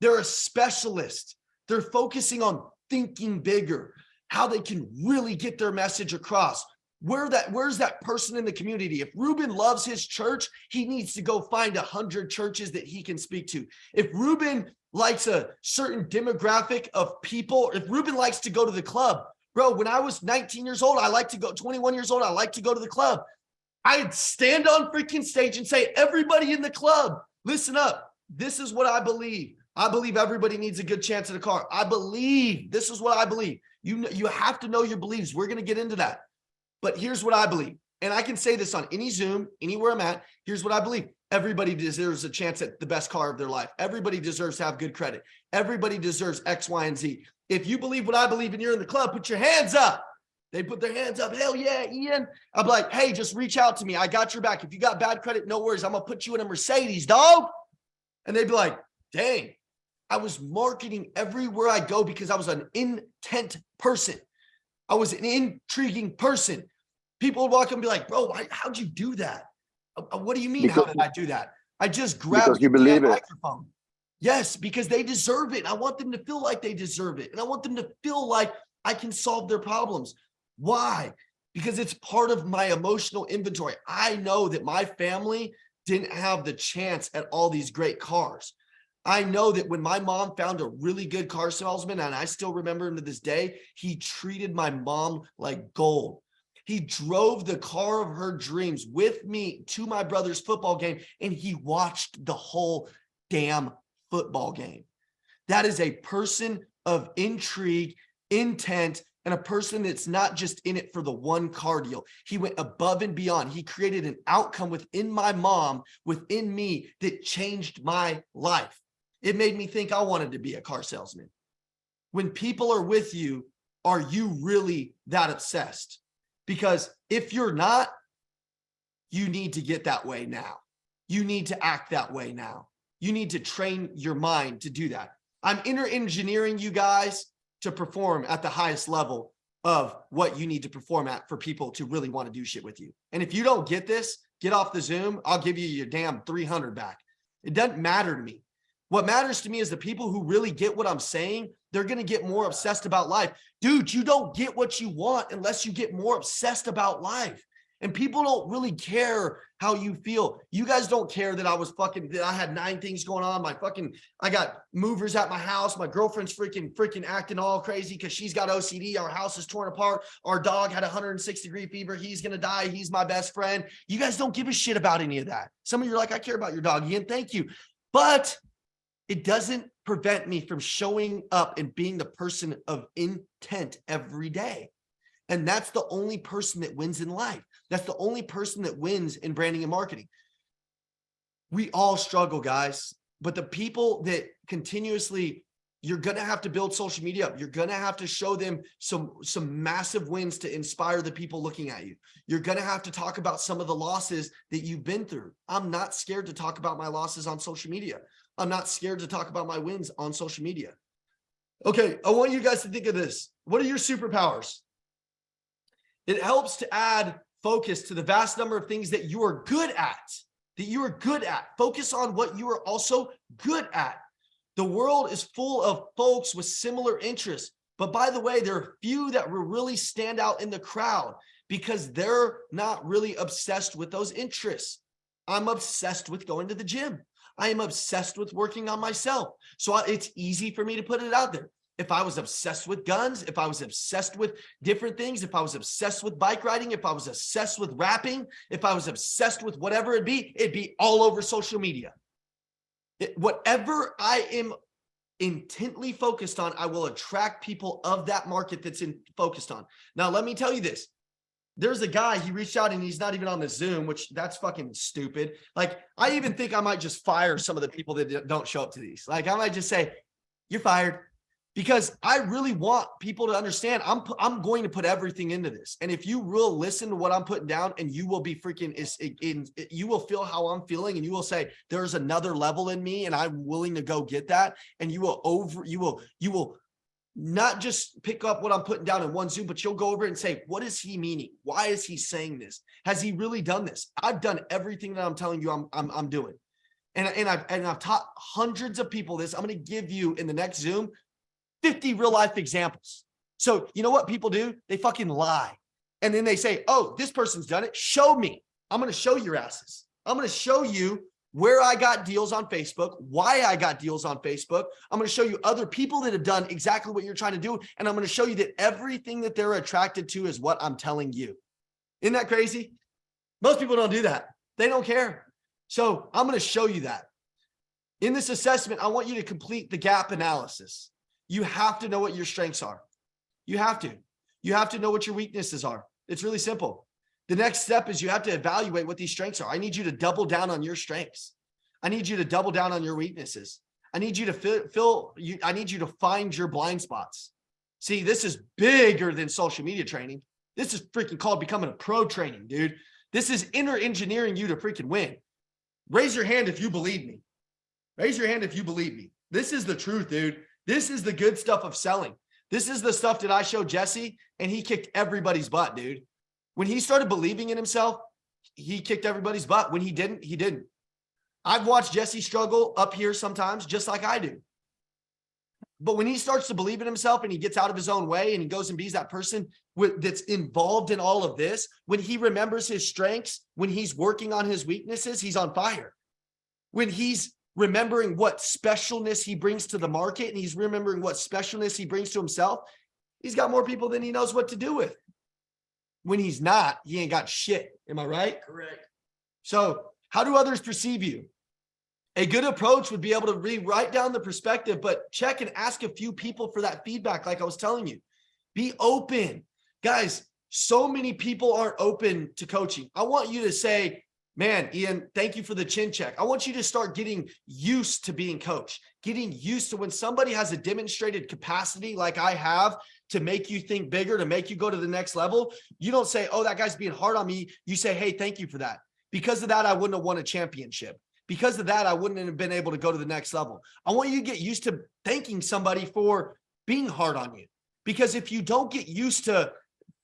They're a specialist. They're focusing on thinking bigger, how they can really get their message across. Where's that person in the community? If Ruben loves his church, he needs to go find 100 churches that he can speak to. If Ruben likes a certain demographic of people, if Ruben likes to go to the club, bro, when I was 19 years old, 21 years old, I like to go to the club. I'd stand on freaking stage and say, everybody in the club, listen up. This is what I believe. I believe everybody needs a good chance at a car. This is what I believe. You have to know your beliefs. We're going to get into that. But here's what I believe. And I can say this on any Zoom, anywhere I'm at. Here's what I believe. Everybody deserves a chance at the best car of their life. Everybody deserves to have good credit. Everybody deserves X, Y, and Z. If you believe what I believe and you're in the club, put your hands up. They put their hands up. Hell yeah, Ian. I'm like, hey, just reach out to me. I got your back. If you got bad credit, no worries. I'm going to put you in a Mercedes, dog. And they'd be like, dang. I was marketing everywhere I go because I was an intent person. I was an intriguing person. People would walk up and be like, bro, how'd you do that? What do you mean? How did I do that? I just grabbed the microphone. Yes, because they deserve it. I want them to feel like they deserve it. And I want them to feel like I can solve their problems. Why? Because it's part of my emotional inventory. I know that my family didn't have the chance at all these great cars. I know that when my mom found a really good car salesman, and I still remember him to this day, he treated my mom like gold. He drove the car of her dreams with me to my brother's football game, and he watched the whole damn football game. That is a person of intrigue, intent, and a person that's not just in it for the one car deal. He went above and beyond. He created an outcome within my mom, within me, that changed my life. It made me think I wanted to be a car salesman. When people are with you, are you really that obsessed? Because if you're not, you need to get that way now. You need to act that way now. You need to train your mind to do that. I'm inner engineering you guys to perform at the highest level of what you need to perform at for people to really want to do shit with you. And if you don't get this, get off the Zoom. I'll give you your damn 300 back. It doesn't matter to me. What matters to me is the people who really get what I'm saying. They're going to get more obsessed about life. Dude, you don't get what you want unless you get more obsessed about life. And people don't really care how you feel. You guys don't care that that I had 9 things going on. I got movers at my house. My girlfriend's freaking acting all crazy because she's got OCD. Our house is torn apart. Our dog had 106-degree fever. He's going to die. He's my best friend. You guys don't give a shit about any of that. Some of you are like, I care about your dog, Ian. Thank you. But it doesn't prevent me from showing up and being the person of intent every day. And that's the only person that wins in life. That's the only person that wins in branding and marketing. We all struggle, guys, but the people that continuously, you're going to have to build social media up. You're going to have to show them some massive wins to inspire the people looking at you. You're going to have to talk about some of the losses that you've been through. I'm not scared to talk about my losses on social media. I'm not scared to talk about my wins on social media. Okay, I want you guys to think of this. What are your superpowers? It helps to add focus to the vast number of things that you are good at, Focus on what you are also good at. The world is full of folks with similar interests. But by the way, there are few that will really stand out in the crowd because they're not really obsessed with those interests. I'm obsessed with going to the gym. I am obsessed with working on myself. So it's easy for me to put it out there. If I was obsessed with guns, if I was obsessed with different things, if I was obsessed with bike riding, if I was obsessed with rapping, if I was obsessed with whatever it'd be all over social media. Whatever I am intently focused on, I will attract people of that market that's focused on. Now, let me tell you this. There's a guy, he reached out and he's not even on the Zoom, which that's fucking stupid. Like, I even think I might just fire some of the people that don't show up to these. Like, I might just say, you're fired. Because I really want people to understand I'm going to put everything into this. And if you will listen to what I'm putting down and you will be you will feel how I'm feeling and you will say, there's another level in me and I'm willing to go get that. And you will not just pick up what I'm putting down in one Zoom, but you'll go over and say, what is he meaning? Why is he saying this? Has he really done this? I've done everything that I'm telling you I'm doing. And I've taught hundreds of people this. I'm going to give you in the next Zoom 50 real life examples. So you know what people do? They fucking lie. And then they say, oh, this person's done it. Show me. I'm going to show your asses. I'm going to show you where I got deals on Facebook, why I got deals on Facebook. I'm going to show you other people that have done exactly what you're trying to do. And I'm going to show you that everything that they're attracted to is what I'm telling you. Isn't that crazy? Most people don't do that. They don't care. So I'm going to show you that. In this assessment, I want you to complete the gap analysis. You have to know what your strengths are. You have to know what your weaknesses are. It's really simple. The next step is you have to evaluate what these strengths are. I need you to double down on your strengths. I need you to double down on your weaknesses. I need you to I need you to find your blind spots. See, this is bigger than social media training. This is freaking called becoming a pro training, dude. This is inner engineering you to freaking win. Raise your hand if you believe me. Raise your hand if you believe me. This is the truth, dude. This is the good stuff of selling. This is the stuff that I showed Jesse, and he kicked everybody's butt, dude. When he started believing in himself, he kicked everybody's butt. When he didn't, he didn't. I've watched Jesse struggle up here sometimes, just like I do. But when he starts to believe in himself and he gets out of his own way and he goes and be that person that's involved in all of this, when he remembers his strengths, when he's working on his weaknesses, he's on fire. When he's remembering what specialness he brings to the market and he's remembering what specialness he brings to himself, he's got more people than he knows what to do with. When he's not, he ain't got shit. Am I right? Correct. So how do others perceive you? A good approach would be able to rewrite down the perspective, but check and ask a few people for that feedback. Like I was telling you, be open. Guys, so many people aren't open to coaching. I want you to say, man, Ian, thank you for the chin check. I want you to start getting used to being coached, getting used to when somebody has a demonstrated capacity like I have to make you think bigger, to make you go to the next level. You don't say, oh, that guy's being hard on me. You say, hey, thank you for that. Because of that, I wouldn't have won a championship. Because of that, I wouldn't have been able to go to the next level. I want you to get used to thanking somebody for being hard on you. Because if you don't get used to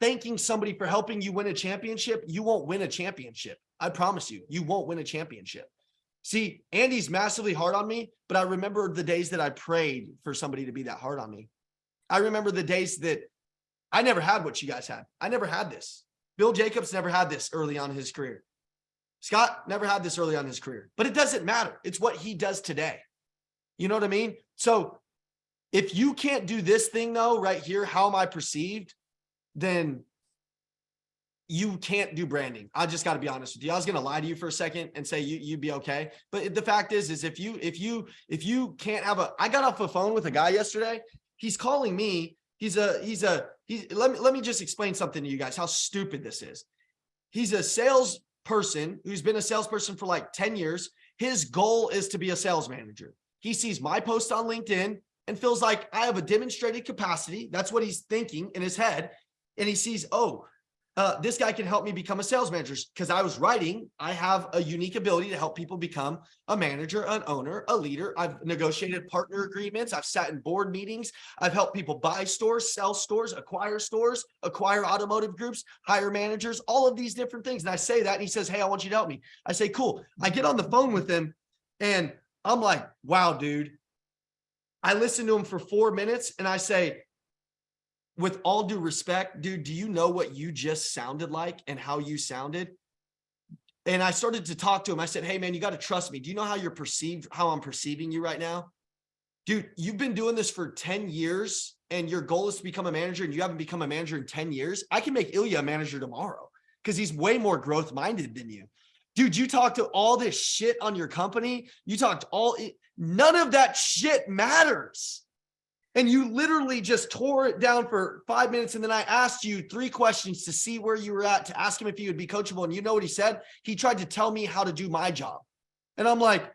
thanking somebody for helping you win a championship, you won't win a championship. I promise you, you won't win a championship. See, Andy's massively hard on me, but I remember the days that I prayed for somebody to be that hard on me. I remember the days that I never had what you guys had. I never had this Bill Jacobs never had this early on in his career. Scott never had this early on in his career, but it doesn't matter. It's what he does today. You know what I mean? So if you can't do this thing though, right here, how am I perceived? Then you can't do branding. I just got to be honest with you. I was going to lie to you for a second and say you'd be okay. But the fact is if you can't have I got off the phone with a guy yesterday. He's calling me. Let me just explain something to you guys, how stupid this is. He's a salesperson who's been a salesperson for like 10 years. His goal is to be a sales manager. He sees my post on LinkedIn and feels like I have a demonstrated capacity. That's what he's thinking in his head. And he sees, this guy can help me become a sales manager because I was writing. I have a unique ability to help people become a manager, an owner, a leader. I've negotiated partner agreements. I've sat in board meetings. I've helped people buy stores, sell stores, acquire automotive groups, hire managers, all of these different things. And I say that and he says, hey, I want you to help me. I say, cool. I get on the phone with him and I'm like, wow, dude. I listen to him for 4 minutes and I say, with all due respect, dude, do you know what you just sounded like and how you sounded? And I started to talk to him. I said, hey man, you got to trust me. Do you know how I'm perceiving you right now? Dude, you've been doing this for 10 years and your goal is to become a manager and you haven't become a manager in 10 years. I can make Ilya a manager tomorrow because he's way more growth minded than you. Dude, you talked to all this shit on your company. None of that shit matters. And you literally just tore it down for 5 minutes. And then I asked you 3 questions to see where you were at, to ask him if he would be coachable. And you know what he said? He tried to tell me how to do my job. And I'm like,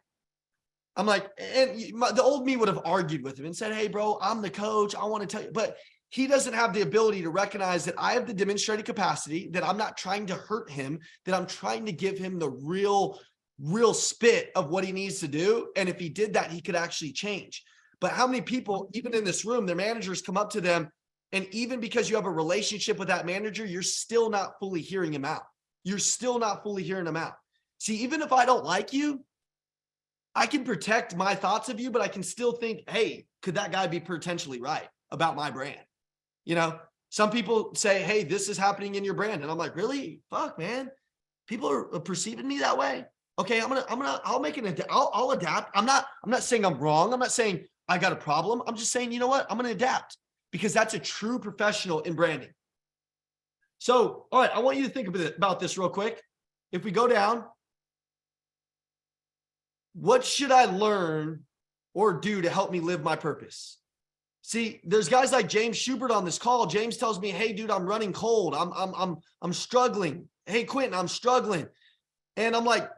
the old me would have argued with him and said, hey bro, I'm the coach. I want to tell you, but he doesn't have the ability to recognize that I have the demonstrated capacity, that I'm not trying to hurt him, that I'm trying to give him the real spit of what he needs to do. And if he did that, he could actually change. But how many people, even in this room, their managers come up to them, and even because you have a relationship with that manager, you're still not fully hearing him out. You're still not fully hearing him out. See, even if I don't like you, I can protect my thoughts of you, but I can still think, hey, could that guy be potentially right about my brand? You know, some people say, hey, this is happening in your brand. And I'm like, really? Fuck, man. People are perceiving me that way. Okay, I'll adapt. I'm not saying I'm wrong. I'm not saying I got a problem. I'm just saying, you know what? I'm going to adapt because that's a true professional in branding. So, all right, I want you to think about this real quick. If we go down, what should I learn or do to help me live my purpose? See, there's guys like James Schubert on this call. James tells me, hey, dude, I'm running cold. I'm struggling. Hey, Quentin, I'm struggling. And I'm like,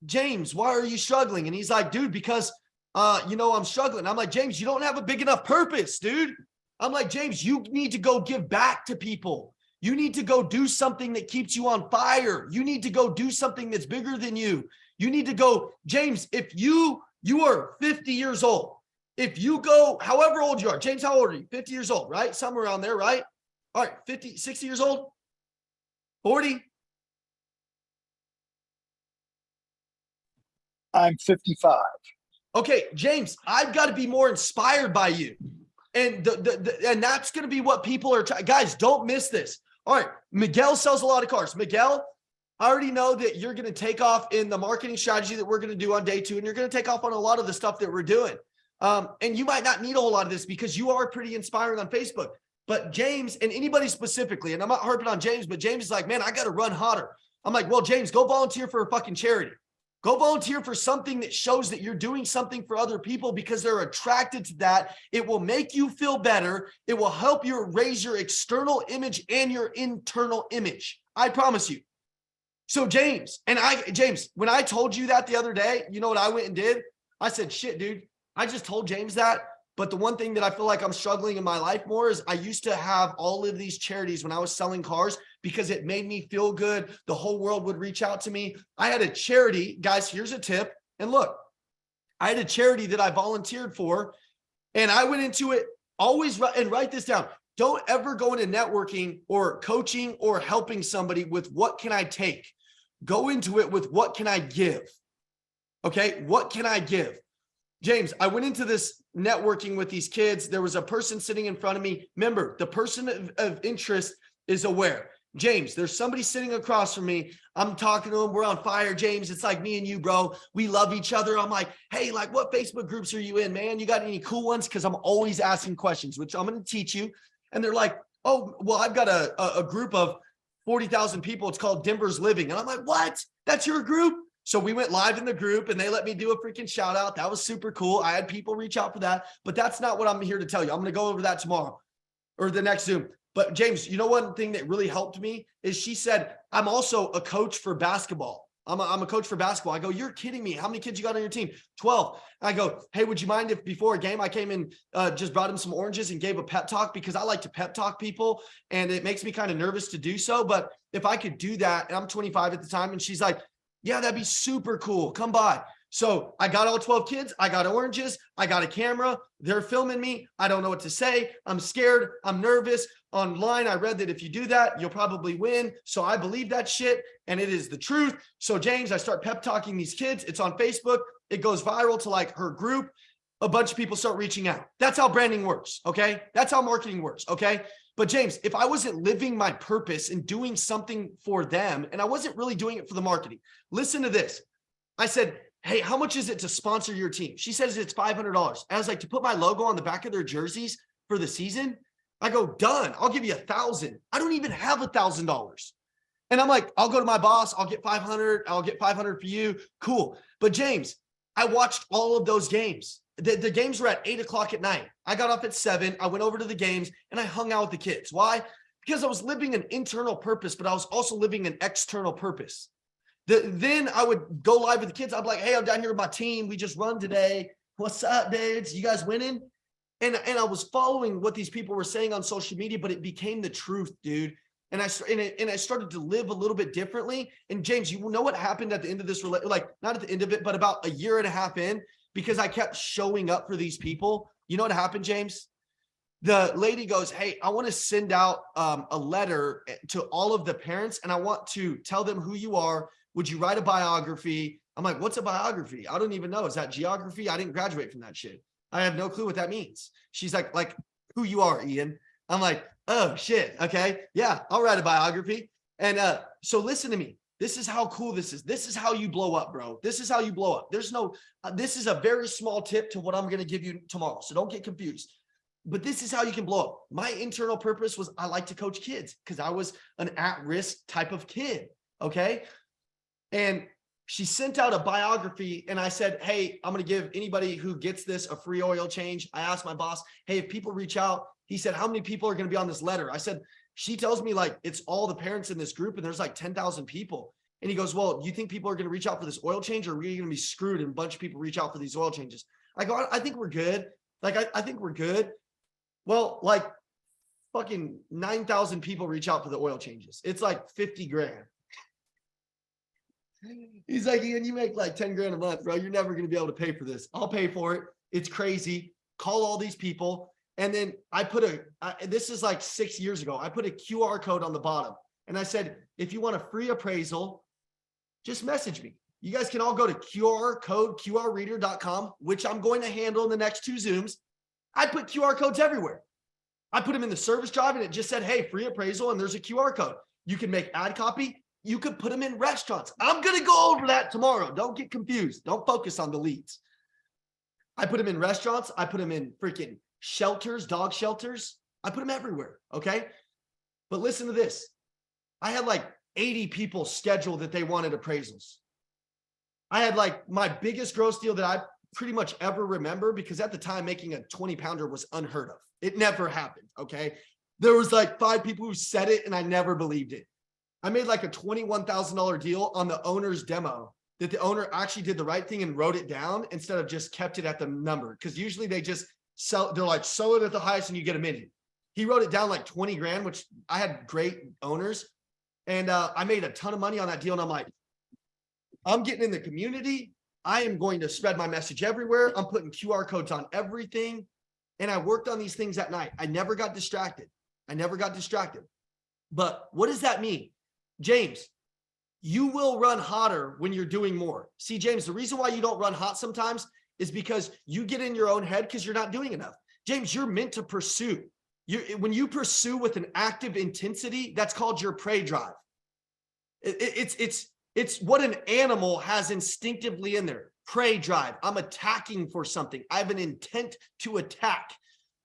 James, why are you struggling? And he's like, dude, because I'm struggling. I'm like, James, you don't have a big enough purpose, dude. I'm like, James, you need to go give back to people. You need to go do something that keeps you on fire. You need to go do something that's bigger than you. You need to go, James, if you are 50 years old, if you go, however old you are, James, how old are you? 50 years old, right? Somewhere around there, right? All right, 50, 60 years old, 40. I'm 55. Okay, James, I've got to be more inspired by you. And and that's going to be what people are trying. Guys, don't miss this. All right, Miguel sells a lot of cars. Miguel, I already know that you're going to take off in the marketing strategy that we're going to do on day 2, and you're going to take off on a lot of the stuff that we're doing. And you might not need a whole lot of this because you are pretty inspiring on Facebook. But James, and anybody specifically, and I'm not harping on James, but James is like, man, I got to run hotter. I'm like, well, James, go volunteer for a fucking charity. Go volunteer for something that shows that you're doing something for other people because they're attracted to that. It will make you feel better. It will help you raise your external image and your internal image. I promise you. So James, when I told you that the other day, you know what I went and did? I said, shit, dude, I just told James that. But the one thing that I feel like I'm struggling in my life more is I used to have all of these charities when I was selling cars because it made me feel good. The whole world would reach out to me. I had a charity, guys, here's a tip. And look, I had a charity that I volunteered for, and I went into it always, and write this down. Don't ever go into networking or coaching or helping somebody with what can I take? Go into it with what can I give? Okay, what can I give? James, I went into this networking with these kids. There was a person sitting in front of me. Remember, the person of interest is aware. James, there's somebody sitting across from me. I'm talking to him. We're on fire, James. It's like me and you, bro. We love each other. I'm like, hey, like what Facebook groups are you in, man? You got any cool ones? Because I'm always asking questions, which I'm going to teach you. And they're like, oh, well, I've got a group of 40,000 people. It's called Denver's Living. And I'm like, what? That's your group? So we went live in the group and they let me do a freaking shout out. That was super cool. I had people reach out for that, but that's not what I'm here to tell you. I'm going to go over that tomorrow or the next Zoom. But James, you know, one thing that really helped me is she said, I'm also a coach for basketball. I'm a coach for basketball. I go, you're kidding me. How many kids you got on your team? 12. I go, hey, would you mind if before a game I came in, just brought him some oranges and gave a pep talk, because I like to pep talk people and it makes me kind of nervous to do so. But if I could do that, and I'm 25 at the time, and she's like, yeah, that'd be super cool. Come by. So I got all 12 kids. I got oranges. I got a camera. They're filming me. I don't know what to say. I'm scared. I'm nervous. Online, I read that if you do that, you'll probably win. So I believe that shit, and it is the truth. So James, I start pep talking these kids. It's on Facebook. It goes viral to like her group. A bunch of people start reaching out. That's how branding works. Okay. That's how marketing works. Okay. But James, if I wasn't living my purpose and doing something for them, and I wasn't really doing it for the marketing, listen to this. I said, hey, how much is it to sponsor your team? She says it's $500. I was like, to put my logo on the back of their jerseys for the season? I go, done. I'll give you $1,000. I don't even have $1,000. And I'm like, I'll go to my boss. I'll get 500. I'll get 500 for you. Cool. But James, I watched all of those games. The games were at 8 o'clock at night. I got off at 7. I went over to the games and I hung out with the kids. Why? Because I was living an internal purpose, but I was also living an external purpose. Then I would go live with the kids. I'd be like, hey, I'm down here with my team. We just run today. What's up, dudes? You guys winning? And I was following what these people were saying on social media, but it became the truth, dude. And I started to live a little bit differently. And James, you know what happened at the end of this, like not at the end of it, but about a year and a half in, because I kept showing up for these people. You know what happened, James? The lady goes, hey, I want to send out a letter to all of the parents, and I want to tell them who you are. Would you write a biography? I'm like, what's a biography? I don't even know. Is that geography? I didn't graduate from that shit. I have no clue what that means. She's like who you are, Ian. I'm like, oh shit. Okay. Yeah, I'll write a biography. And so listen to me. This is how cool this is. This is how you blow up, bro. This is how you blow up. There's no, this is a very small tip to what I'm going to give you tomorrow. So don't get confused. But this is how you can blow up. My internal purpose was I like to coach kids because I was an at-risk type of kid. Okay. And she sent out a biography and I said, hey, I'm going to give anybody who gets this a free oil change. I asked my boss, hey, if people reach out, he said, how many people are going to be on this letter? I said, she tells me like, it's all the parents in this group and there's like 10,000 people. And he goes, well, do you think people are going to reach out for this oil change, or are we going to be screwed and a bunch of people reach out for these oil changes? I go, I think we're good. Like, I think we're good. Well, like fucking 9,000 people reach out for the oil changes. It's like 50 grand. He's like, Ian, you make like 10 grand a month, bro. You're never going to be able to pay for this. I'll pay for it. It's crazy. Call all these people. And then I put this is like 6 years ago. I put a QR code on the bottom and I said, if you want a free appraisal, just message me. You guys can all go to qrreader.com, which I'm going to handle in the next 2 Zooms. I put QR codes everywhere. I put them in the service drive and it just said, hey, free appraisal. And there's a QR code. You can make ad copy. You could put them in restaurants. I'm going to go over that tomorrow. Don't get confused. Don't focus on the leads. I put them in restaurants. I put them in freaking shelters, dog shelters. I put them everywhere. Okay. But listen to this. I had like 80 people scheduled that they wanted appraisals. I had like my biggest gross deal that I pretty much ever remember, because at the time making a 20-pounder was unheard of. It never happened. Okay. There was like 5 people who said it and I never believed it. I made like a $21,000 deal on the owner's demo, that the owner actually did the right thing and wrote it down instead of just kept it at the number. Cause usually they just sell, they're like, sell it at the highest and you get a mini. He wrote it down like 20 grand, which I had great owners. And I made a ton of money on that deal. And I'm like, I'm getting in the community. I am going to spread my message everywhere. I'm putting QR codes on everything. And I worked on these things at night. I never got distracted. But what does that mean? James, you will run hotter when you're doing more. See, James, the reason why you don't run hot sometimes is because you get in your own head because you're not doing enough. James, you're meant to pursue. When you pursue with an active intensity, that's called your prey drive. It's what an animal has instinctively in there. Prey drive. I'm attacking for something. I have an intent to attack.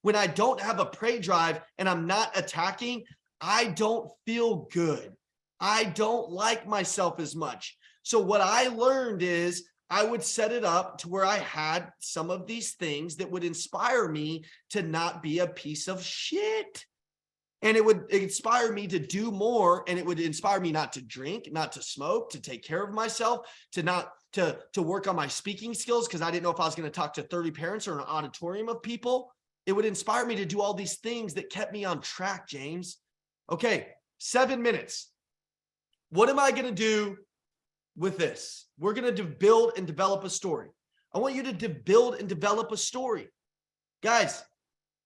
When I don't have a prey drive and I'm not attacking, I don't feel good. I don't like myself as much. So what I learned is I would set it up to where I had some of these things that would inspire me to not be a piece of shit. And it would inspire me to do more. And it would inspire me not to drink, not to smoke, to take care of myself, to work on my speaking skills, because I didn't know if I was going to talk to 30 parents or an auditorium of people. It would inspire me to do all these things that kept me on track, James. Okay, 7 minutes. What am I going to do with this? We're going to build and develop a story. I want you to build and develop a story. Guys,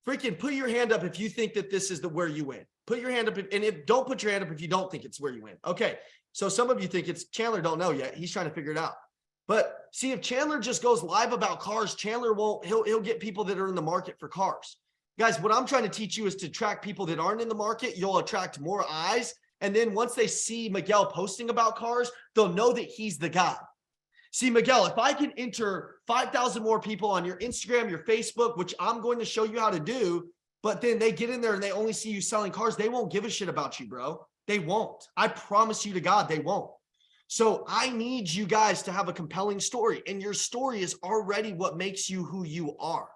freaking put your hand up if you think that this is where you win. Put your hand up, don't put your hand up if you don't think it's where you win. Okay, so some of you think it's Chandler don't know yet. He's trying to figure it out. But see, if Chandler just goes live about cars, Chandler won't, he'll get people that are in the market for cars. Guys, what I'm trying to teach you is to attract people that aren't in the market. You'll attract more eyes. And then once they see Miguel posting about cars, they'll know that he's the guy. See, Miguel, if I can enter 5,000 more people on your Instagram, your Facebook, which I'm going to show you how to do, but then they get in there and they only see you selling cars, they won't give a shit about you, bro. They won't. I promise you to God, they won't. So I need you guys to have a compelling story, and your story is already what makes you who you are.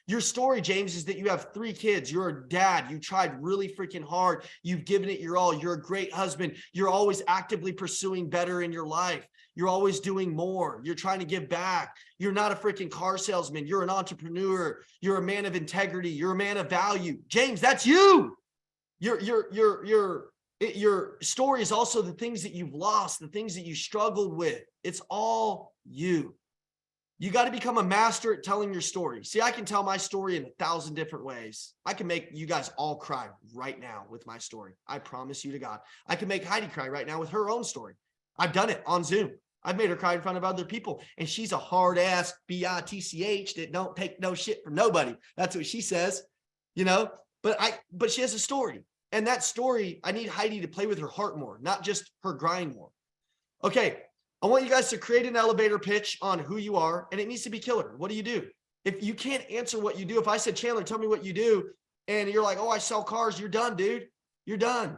Your story, James, is that you have 3 kids. You're a dad. You tried really freaking hard. You've given it your all. You're a great husband. You're always actively pursuing better in your life. You're always doing more. You're trying to give back. You're not a freaking car salesman. You're an entrepreneur. You're a man of integrity. You're a man of value. James, that's you. Your story is also the things that you've lost, the things that you struggled with. It's all you. You got to become a master at telling your story. See, I can tell my story in 1,000 different ways. I can make you guys all cry right now with my story. I promise you to God. I can make Heidi cry right now with her own story. I've done it on Zoom. I've made her cry in front of other people. And she's a hard ass bitch that don't take no shit from nobody. That's what she says, you know, but she has a story. And that story, I need Heidi to play with her heart more, not just her grind more. Okay. I want you guys to create an elevator pitch on who you are, and it needs to be killer. What do you do? If you can't answer what you do, if I said, Chandler, tell me what you do, and you're like, oh, I sell cars, you're done, dude. You're done.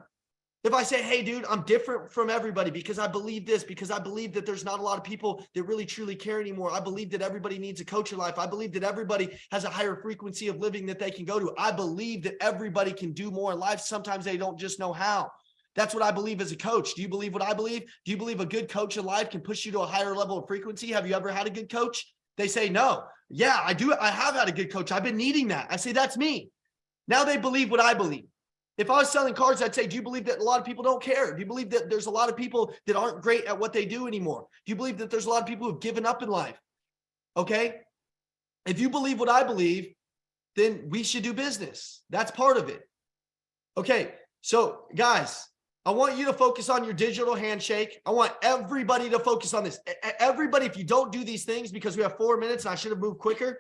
If I say, hey, dude, I'm different from everybody because I believe this, because I believe that there's not a lot of people that really truly care anymore. I believe that everybody needs a coach in life. I believe that everybody has a higher frequency of living that they can go to. I believe that everybody can do more in life. Sometimes they don't just know how. That's what I believe as a coach. Do you believe what I believe? Do you believe a good coach in life can push you to a higher level of frequency? Have you ever had a good coach? They say, no. Yeah, I do. I have had a good coach. I've been needing that. I say, that's me. Now they believe what I believe. If I was selling cars, I'd say, do you believe that a lot of people don't care? Do you believe that there's a lot of people that aren't great at what they do anymore? Do you believe that there's a lot of people who've given up in life? Okay. If you believe what I believe, then we should do business. That's part of it. Okay. So guys, I want you to focus on your digital handshake. I want everybody to focus on this. Everybody, if you don't do these things, because we have 4 minutes and I should have moved quicker,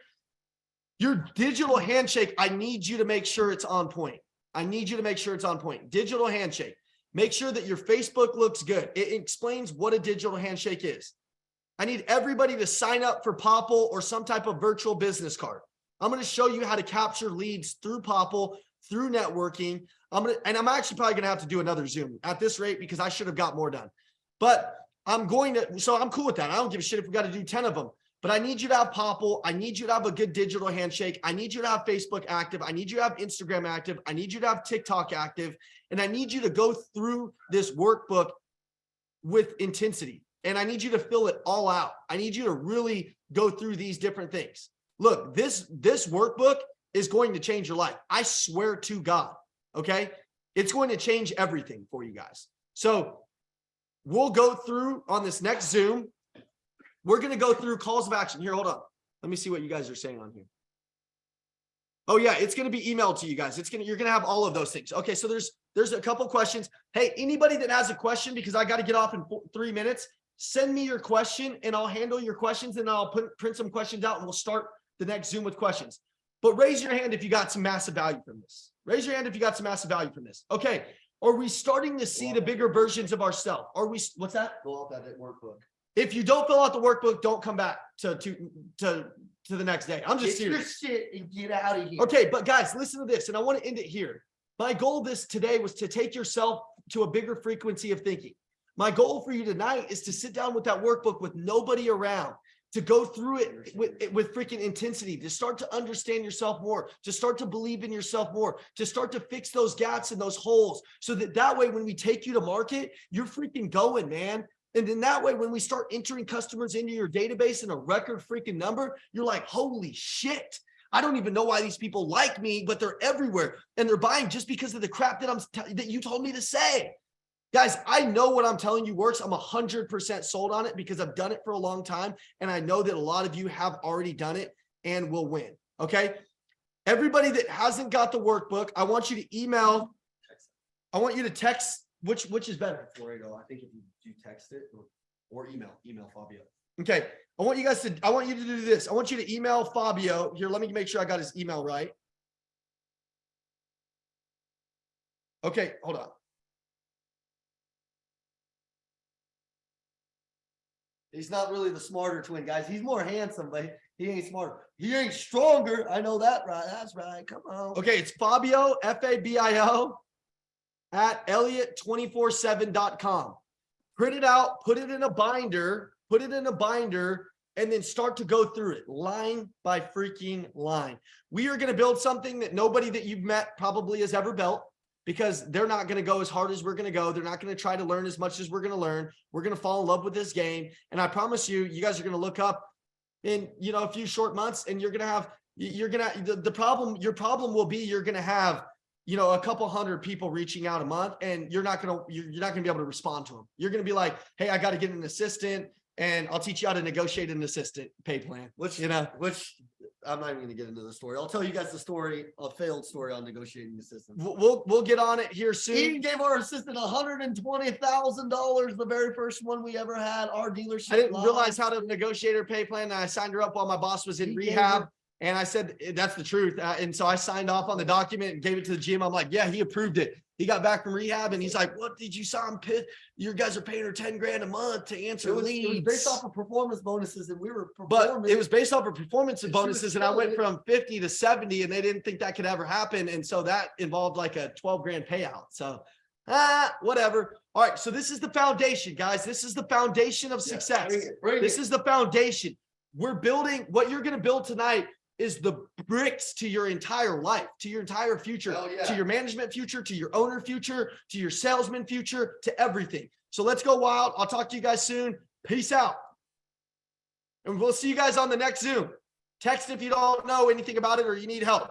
your digital handshake, I need you to make sure it's on point. I need you to make sure it's on point. Digital handshake. Make sure that your Facebook looks good. It explains what a digital handshake is. I need everybody to sign up for Popple or some type of virtual business card. I'm going to show you how to capture leads through Popple, through networking. I'm actually probably going to have to do another Zoom at this rate because I should have got more done. But I'm cool with that. I don't give a shit if we got to do 10 of them. But I need you to have Popple. I need you to have a good digital handshake. I need you to have Facebook active. I need you to have Instagram active. I need you to have TikTok active. And I need you to go through this workbook with intensity. And I need you to fill it all out. I need you to really go through these different things. Look, this workbook is going to change your life. I swear to God. Okay. It's going to change everything for you guys. So we'll go through on this next Zoom. We're going to go through calls of action. Here, hold on. Let me see what you guys are saying on here. Oh yeah, it's going to be emailed to you guys. You're going to have all of those things. Okay. So there's a couple questions. Hey, anybody that has a question, because I got to get off in 3 minutes, send me your question and I'll handle your questions and I'll print some questions out and we'll start the next Zoom with questions. But raise your hand if you got some massive value from this. Raise your hand if you got some massive value from this. Okay. Are we starting to see the bigger versions of ourselves? Are we, what's that? Fill out that workbook. If you don't fill out the workbook, don't come back to the next day. I'm just Get your serious. shit and get out of here. Okay, but guys, listen to this, and I want to end it here. My goal today was to take yourself to a bigger frequency of thinking. My goal for you tonight is to sit down with that workbook with nobody around, to go through it with freaking intensity, to start to understand yourself more, to start to believe in yourself more, to start to fix those gaps and those holes, so that way when we take you to market, you're freaking going, man. And then that way, when we start entering customers into your database in a record freaking number, you're like, holy shit. I don't even know why these people like me, but they're everywhere. And they're buying just because of the crap that you told me to say. Guys, I know what I'm telling you works. I'm 100% sold on it because I've done it for a long time. And I know that a lot of you have already done it and will win. Okay. Everybody that hasn't got the workbook, I want you to email. I want you to text. Which is better? Before I go, I think if you text it or email Fabio. Okay. I want you to do this. I want you to email Fabio. Here, let me make sure I got his email right. Okay, hold on. He's not really the smarter twin, guys. He's more handsome, but he ain't smarter. He ain't stronger. I know that, right? That's right. Come on. Okay, it's Fabio, Fabio, at Elliott247.com. Print it out, put it in a binder, and then start to go through it line by freaking line. We are going to build something that nobody that you've met probably has ever built, because they're not going to go as hard as we're going to go. They're not going to try to learn as much as we're going to learn. We're going to fall in love with this game. And I promise you, you guys are going to look up in, a few short months, and your problem will be, you're going to have, a couple hundred people reaching out a month, and you're not going to be able to respond to them. You're going to be like, hey, I got to get an assistant, and I'll teach you how to negotiate an assistant pay plan, which I'm not even going to get into the story. I'll tell you guys the story, a failed story on negotiating assistants. We'll get on it here soon. He gave our assistant $120,000, the very first one we ever had. Our dealership. I didn't realize how to negotiate her pay plan. And I signed her up while my boss was in rehab. And I said, that's the truth. And so I signed off on the document and gave it to the GM. I'm like, yeah, he approved it. He got back from rehab and he's like, what did you sign? You guys are paying her 10 grand a month to answer leads. It was based off of performance bonuses, and we were performing. But it was based off of performance bonuses, and I went from 50 to 70, and they didn't think that could ever happen. And so that involved like a 12 grand payout. So whatever. All right. So this is the foundation, guys. This is the foundation of success. This is the foundation. We're building what you're going to build tonight is the bricks to your entire life, to your entire future, to your management future, to your owner future, to your salesman future, to everything. So let's go wild. I'll talk to you guys soon. Peace out. And we'll see you guys on the next Zoom. Text if you don't know anything about it or you need help.